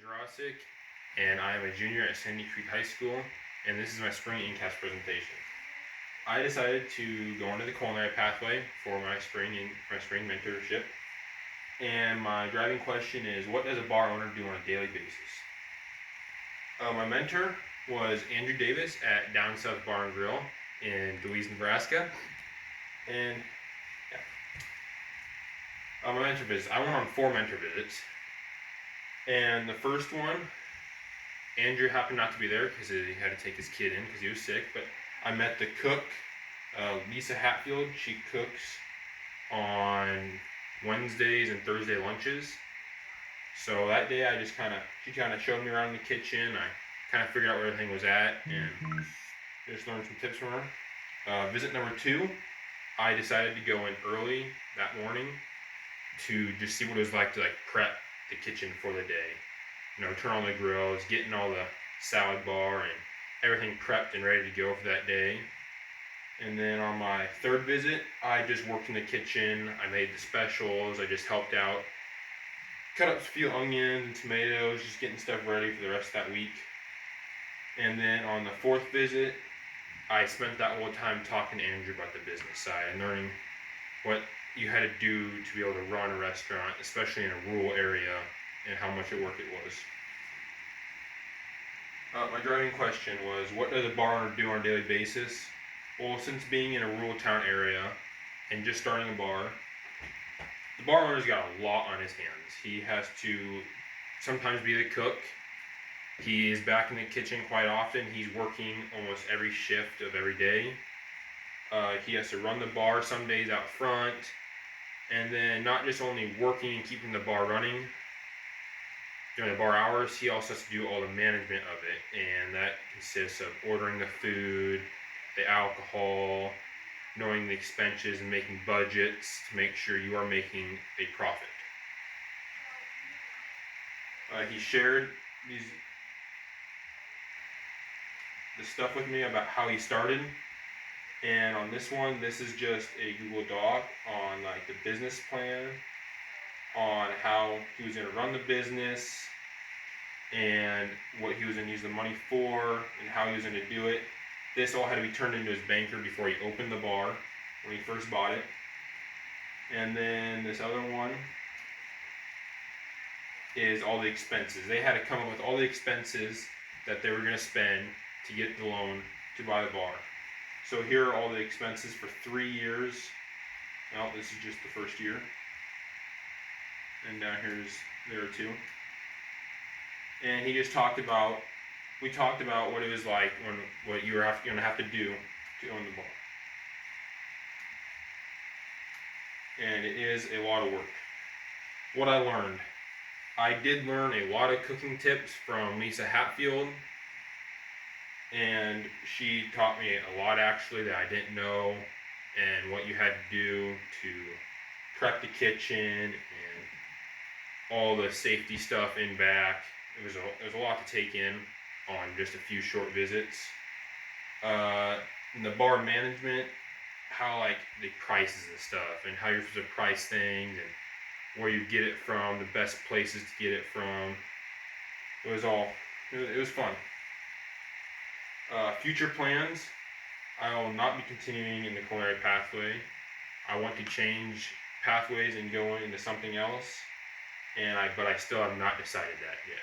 Jurassic, and I am a junior at Sandy Creek High School, and this is my spring NCAPS presentation. I decided to go into the culinary pathway for my spring mentorship, and my driving question is, what does a bar owner do on a daily basis? My mentor was Andrew Davis at Down South Bar and Grill in Duluth, Nebraska, and my mentor visits. I went on 4 mentor visits, and the first one, Andrew happened not to be there because he had to take his kid in because he was sick, but I met the cook, Lisa Hatfield. She cooks on Wednesdays and Thursday lunches. So that day she kind of showed me around the kitchen. I kind of figured out where everything was at and just learned some tips from her. Visit number 2, I decided to go in early that morning to just see what it was like to prep the kitchen for the day. Turn on the grills, getting all the salad bar and everything prepped and ready to go for that day. And then on my 3rd visit, I just worked in the kitchen. I made the specials. I just helped out, cut up a few onions and tomatoes, just getting stuff ready for the rest of that week. And then on the 4th visit, I spent that whole time talking to Andrew about the business side and learning what you had to do to be able to run a restaurant, especially in a rural area, and how much work it was. My driving question was, what does a bar owner do on a daily basis? Well, since being in a rural town area and just starting a bar, the bar owner's got a lot on his hands. He has to sometimes be the cook. He is back in the kitchen quite often. He's working almost every shift of every day. He has to run the bar some days out front, and then not just only working and keeping the bar running during the bar hours, he also has to do all the management of it, and that consists of ordering the food, the alcohol, knowing the expenses and making budgets to make sure you are making a profit. He shared the stuff with me about how he started, and on this one, this is just a Google Doc on the business plan, on how he was going to run the business and what he was going to use the money for and how he was going to do it. This all had to be turned into his banker before he opened the bar when he first bought it. And then this other one is all the expenses. They had to come up with all the expenses that they were going to spend to get the loan to buy the bar. So here are all the expenses for 3 years. Well, this is just the first year. And down there are 2. And he just we talked about what it was like what you were going to have to do to own the bar. And it is a lot of work. What I learned. I did learn a lot of cooking tips from Lisa Hatfield, and she taught me a lot actually that I didn't know, and what you had to do to prep the kitchen and all the safety stuff in back. It was a lot to take in on just a few short visits. In the bar management, how the prices and stuff, and how you're supposed to price things, and where you get it from, the best places to get it from. It was fun. Future plans, I will not be continuing in the culinary pathway. I want to change pathways and go into something else, but I still have not decided that yet.